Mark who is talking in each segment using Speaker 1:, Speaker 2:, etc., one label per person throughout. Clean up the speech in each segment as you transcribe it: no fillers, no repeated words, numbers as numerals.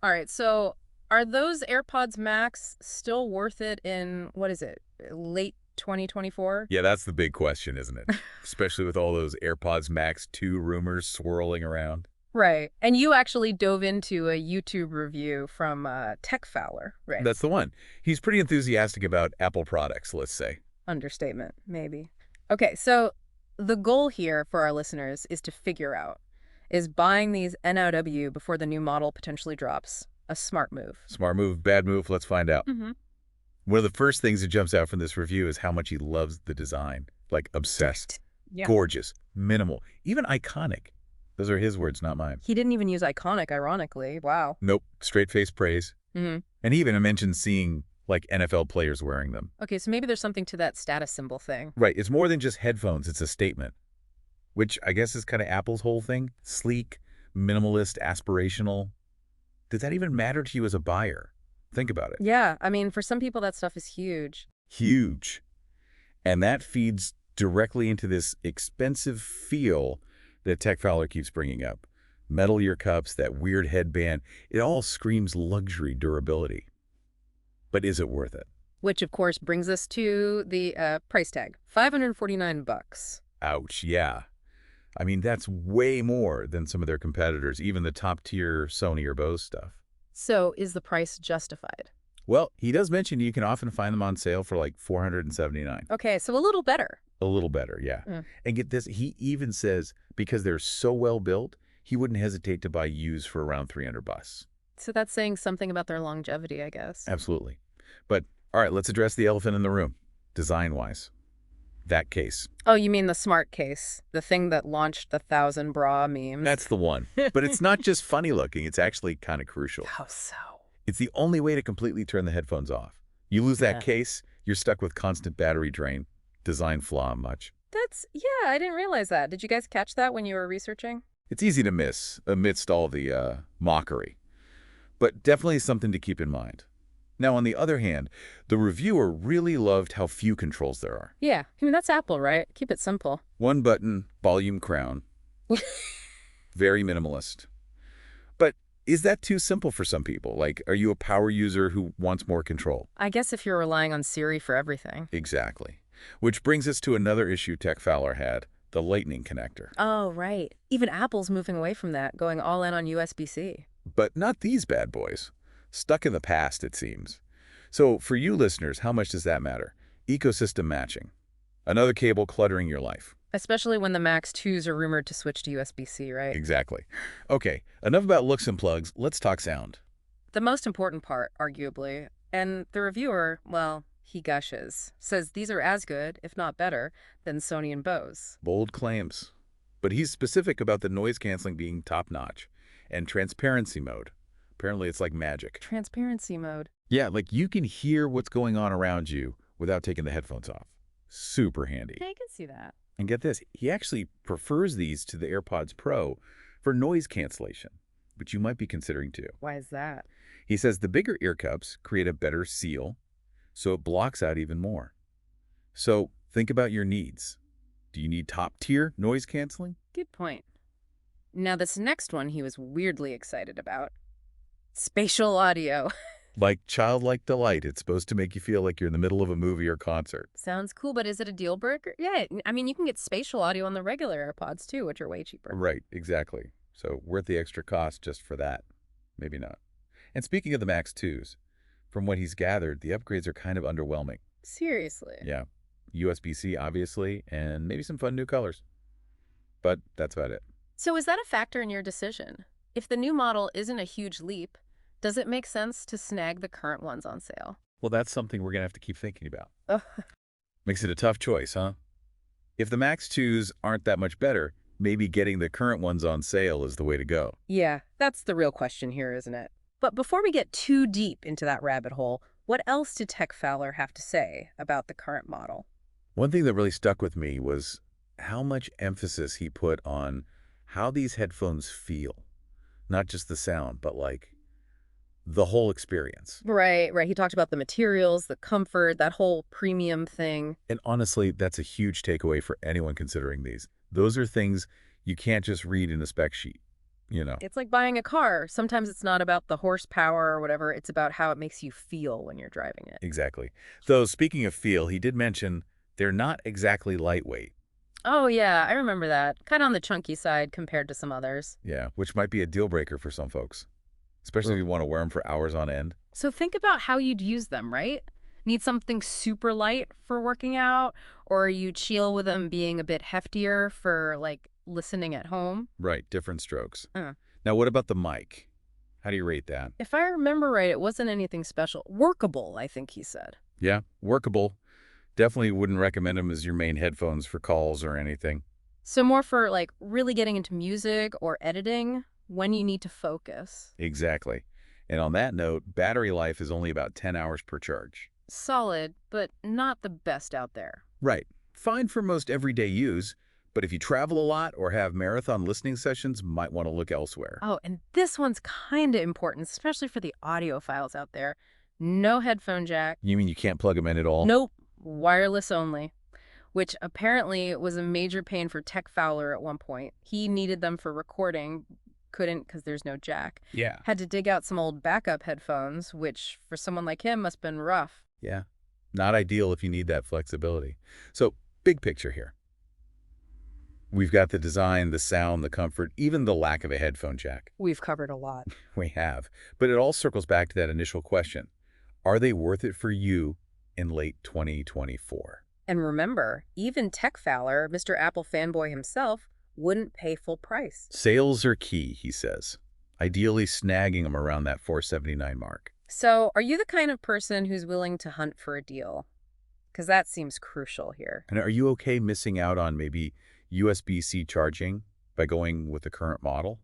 Speaker 1: All right, so are those AirPods Max still worth it in, what is it, late 2024?
Speaker 2: Yeah, that's the big question, isn't it? Especially with all those AirPods Max 2 rumors swirling around.
Speaker 1: Right. And you actually dove into a YouTube review from Tech Fowler, right?
Speaker 2: That's the one. He's pretty enthusiastic about Apple products, let's say.
Speaker 1: Understatement, maybe. Okay, so the goal here for our listeners is to figure out, is buying these NOW before the new model potentially drops a smart move?
Speaker 2: Smart move, bad move, let's find out.
Speaker 1: Mm-hmm.
Speaker 2: One of the first things that jumps out from this review is how much he loves the design. Like, obsessed.
Speaker 1: Yeah.
Speaker 2: Gorgeous. Minimal. Even iconic. Those are his words, not mine.
Speaker 1: He didn't even use iconic, ironically. Wow.
Speaker 2: Nope. Straight-face praise.
Speaker 1: Mm-hmm.
Speaker 2: And he even mentioned seeing, like, NFL players wearing them.
Speaker 1: Okay, so maybe there's something to that status symbol thing.
Speaker 2: Right. It's more than just headphones. It's a statement. Which I guess is kind of Apple's whole thing. Sleek, minimalist, aspirational. Does that even matter to you as a buyer? Think about it.
Speaker 1: Yeah, I mean, for some people, that stuff is huge.
Speaker 2: Huge. And that feeds directly into this expensive feel that Tech Fowler keeps bringing up. Metal ear cups, that weird headband, it all screams luxury durability. But is it worth it?
Speaker 1: Which, of course, brings us to the price tag, $549.
Speaker 2: Ouch, yeah. I mean, that's way more than some of their competitors, even the top-tier Sony or Bose stuff.
Speaker 1: So is the price justified?
Speaker 2: Well, he does mention you can often find them on sale for like $479.
Speaker 1: Okay, so a little better.
Speaker 2: A little better, yeah.
Speaker 1: Mm.
Speaker 2: And get this, he even says because they're so well built, he wouldn't hesitate to buy used for around 300 bucks.
Speaker 1: So that's saying something about their longevity, I guess.
Speaker 2: Absolutely. But all right, let's address the elephant in the room, design-wise. That case.
Speaker 1: Oh, you mean the smart case, the thing that launched the 1,000 bra memes?
Speaker 2: That's the one. But it's not just funny looking, it's actually kind of crucial.
Speaker 1: How so?
Speaker 2: It's the only way to completely turn the headphones off. You lose that
Speaker 1: Yeah.
Speaker 2: case, you're stuck with constant battery drain. Design flaw much.
Speaker 1: Yeah, I didn't realize that. Did you guys catch that when you were researching?
Speaker 2: It's easy to miss amidst all the mockery, but definitely something to keep in mind. Now, on the other hand, the reviewer really loved how few controls there are.
Speaker 1: Yeah, I mean, that's Apple, right? Keep it simple.
Speaker 2: One button, volume crown. Very minimalist. But is that too simple for some people? Like, are you a power user who wants more control?
Speaker 1: I guess if you're relying on Siri for everything.
Speaker 2: Exactly. Which brings us to another issue Tech Fowler had, the Lightning connector.
Speaker 1: Oh, right. Even Apple's moving away from that, going all in on USB-C.
Speaker 2: But not these bad boys. Stuck in the past, it seems. So for you listeners, how much does that matter? Ecosystem matching. Another cable cluttering your life.
Speaker 1: Especially when the Max 2s are rumored to switch to USB-C, right?
Speaker 2: Exactly. Okay, enough about looks and plugs. Let's talk sound.
Speaker 1: The most important part, arguably, and the reviewer, well, he gushes, says these are as good, if not better, than Sony and Bose.
Speaker 2: Bold claims. But he's specific about the noise canceling being top-notch. And transparency mode. Apparently it's like magic.
Speaker 1: Transparency mode.
Speaker 2: Yeah, like you can hear what's going on around you without taking the headphones off. Super handy.
Speaker 1: I can see that.
Speaker 2: And get this, he actually prefers these to the AirPods Pro for noise cancellation, which you might be considering too.
Speaker 1: Why is that?
Speaker 2: He says the bigger ear cups create a better seal, so it blocks out even more. So think about your needs. Do you need top-tier noise canceling?
Speaker 1: Good point. Now, this next one he was weirdly excited about. Spatial audio.
Speaker 2: Like childlike delight, it's supposed to make you feel like you're in the middle of a movie or concert.
Speaker 1: Sounds cool, but is it a deal breaker? Yeah, I mean, you can get spatial audio on the regular AirPods too, which are way cheaper.
Speaker 2: Right, exactly. So worth the extra cost just for that. Maybe not. And speaking of the Max 2s, from what he's gathered, the upgrades are kind of underwhelming.
Speaker 1: Seriously.
Speaker 2: Yeah, USB-C obviously, and maybe some fun new colors. But that's about it.
Speaker 1: So is that a factor in your decision? If the new model isn't a huge leap, does it make sense to snag the current ones on sale?
Speaker 2: Well, that's something we're going to have to keep thinking about.
Speaker 1: Ugh.
Speaker 2: Makes it a tough choice, huh? If the Max 2s aren't that much better, maybe getting the current ones on sale is the way to go.
Speaker 1: Yeah, that's the real question here, isn't it? But before we get too deep into that rabbit hole, what else did Tech Fowler have to say about the current model?
Speaker 2: One thing that really stuck with me was how much emphasis he put on how these headphones feel. Not just the sound, but like the whole experience.
Speaker 1: Right. He talked about the materials, the comfort, that whole premium thing.
Speaker 2: And honestly, that's a huge takeaway for anyone considering these. Those are things you can't just read in a spec sheet. you know.
Speaker 1: It's like buying a car. Sometimes it's not about the horsepower or whatever. It's about how it makes you feel when you're driving it.
Speaker 2: Exactly. Though, speaking of feel, he did mention they're not exactly lightweight.
Speaker 1: Oh, yeah, I remember that. Kind of on the chunky side compared to some others.
Speaker 2: Yeah, which might be a deal breaker for some folks, especially if you want to wear them for hours on end.
Speaker 1: So think about how you'd use them, right? Need something super light for working out, or you chill with them being a bit heftier for, like, listening at home?
Speaker 2: Right, different strokes.
Speaker 1: Uh.
Speaker 2: Now, what about the mic? How do you rate that?
Speaker 1: If I remember right, it wasn't anything special. Workable, I think he said.
Speaker 2: Yeah, workable. Definitely wouldn't recommend them as your main headphones for calls or anything.
Speaker 1: So more for, like, really getting into music or editing when you need to focus.
Speaker 2: Exactly. And on that note, battery life is only about 10 hours per charge.
Speaker 1: Solid, but not the best out there.
Speaker 2: Right. Fine for most everyday use, but if you travel a lot or have marathon listening sessions, might want to look elsewhere.
Speaker 1: Oh, and this one's kind of important, especially for the audiophiles out there. No headphone jack.
Speaker 2: You mean you can't plug them in at all?
Speaker 1: Nope. Wireless only. Which apparently was a major pain for Tech Fowler at one point. He needed them for recording, couldn't because there's no jack.
Speaker 2: Yeah.
Speaker 1: Had to dig out some old backup headphones, which for someone like him must have been rough.
Speaker 2: Yeah. Not ideal if you need that flexibility. So, big picture here. We've got the design, the sound, the comfort, even the lack of a headphone jack.
Speaker 1: We've covered a lot.
Speaker 2: We have. But it all circles back to that initial question. Are they worth it for you in late 2024?
Speaker 1: And remember, even Tech Fowler, Mr. Apple fanboy himself, wouldn't pay full price.
Speaker 2: Sales are key, he says. Ideally snagging them around that $479 mark.
Speaker 1: So, are you the kind of person who's willing to hunt for a deal? Because that seems crucial here.
Speaker 2: And are you okay missing out on maybe USB-C charging by going with the current model?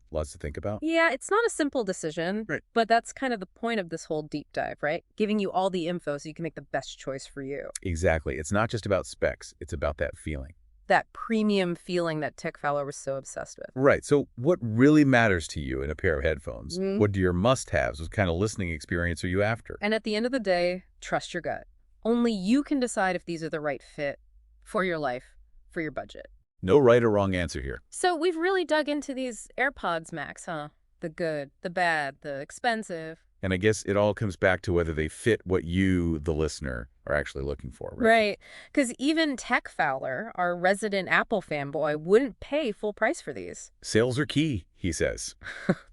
Speaker 2: Lots to think about.
Speaker 1: Yeah, it's not a simple decision,
Speaker 2: Right.
Speaker 1: but that's kind of the point of this whole deep dive, right? Giving you all the info so you can make the best choice for you.
Speaker 2: Exactly. It's not just about specs. It's about that feeling.
Speaker 1: That premium feeling that Tech Fowler was so obsessed with.
Speaker 2: Right. So what really matters to you in a pair of headphones?
Speaker 1: Mm.
Speaker 2: What do your must-haves? What kind of listening experience are you after?
Speaker 1: And at the end of the day, trust your gut. Only you can decide if these are the right fit for your life, for your budget.
Speaker 2: No right or wrong answer here.
Speaker 1: So we've really dug into these AirPods Max, huh? The good, the bad, the expensive.
Speaker 2: And I guess it all comes back to whether they fit what you, the listener, are actually looking for, right?
Speaker 1: Right. Because even Tech Fowler, our resident Apple fanboy, wouldn't pay full price for these.
Speaker 2: Sales are key, he says,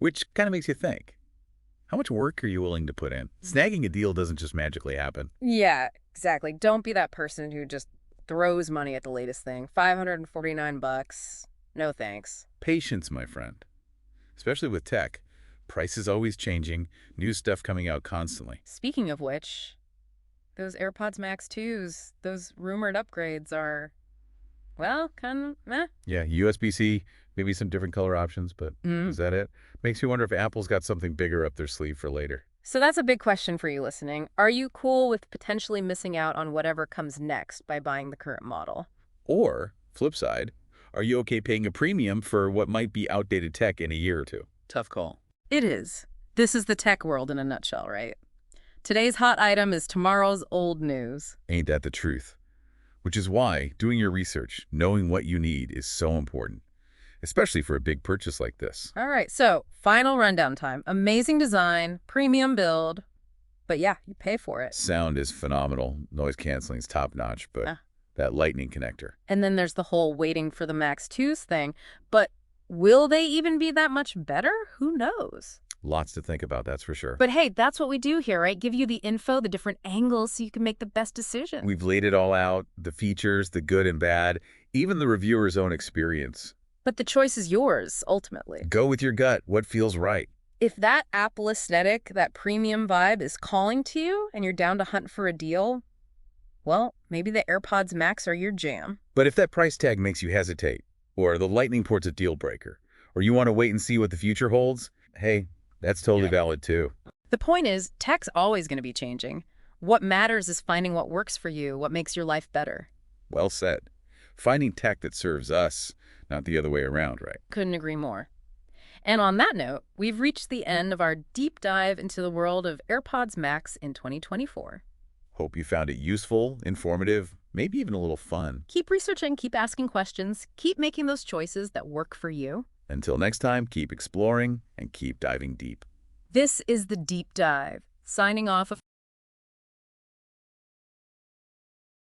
Speaker 2: which kind of makes you think. How much work are you willing to put in? Snagging a deal doesn't just magically happen.
Speaker 1: Yeah, exactly. Don't be that person who just throws money at the latest thing. $549. No thanks.
Speaker 2: Patience, my friend. Especially with tech. Price is always changing, new stuff coming out constantly.
Speaker 1: Speaking of which, those AirPods Max 2s, those rumored upgrades are, well, kind of meh.
Speaker 2: Yeah, USB-C, maybe some different color options, but is that it? Makes me wonder if Apple's got something bigger up their sleeve for later.
Speaker 1: So that's a big question for you listening. Are you cool with potentially missing out on whatever comes next by buying the current model?
Speaker 2: Or, flip side, are you okay paying a premium for what might be outdated tech in a year or two? Tough call.
Speaker 1: It is. This is the tech world in a nutshell, right? Today's hot item is tomorrow's old news.
Speaker 2: Ain't that the truth? Which is why doing your research, knowing what you need, is so important, especially for a big purchase like this.
Speaker 1: All right, so final rundown time. Amazing design, premium build, but yeah, you pay for it.
Speaker 2: Sound is phenomenal. Noise canceling is top-notch, but that lightning connector.
Speaker 1: And then there's the whole waiting for the Max 2s thing. But will they even be that much better? Who knows?
Speaker 2: Lots to think about, that's for sure.
Speaker 1: But hey, that's what we do here, right? Give you the info, the different angles, so you can make the best decision.
Speaker 2: We've laid it all out, the features, the good and bad, even the reviewer's own experience.
Speaker 1: But the choice is yours, ultimately.
Speaker 2: Go with your gut, what feels right.
Speaker 1: If that Apple aesthetic, that premium vibe is calling to you and you're down to hunt for a deal, well, maybe the AirPods Max are your jam.
Speaker 2: But if that price tag makes you hesitate, or the lightning port's a deal breaker, or you want to wait and see what the future holds, hey, that's totally valid too.
Speaker 1: The point is, tech's always going to be changing. What matters is finding what works for you, what makes your life better.
Speaker 2: Well said. Finding tech that serves us, not the other way around, right?
Speaker 1: Couldn't agree more. And on that note, we've reached the end of our deep dive into the world of AirPods Max in 2024.
Speaker 2: Hope you found it useful, informative, maybe even a little fun.
Speaker 1: Keep researching, keep asking questions, keep making those choices that work for you.
Speaker 2: Until next time, keep exploring and keep diving deep.
Speaker 1: This is The Deep Dive, signing off.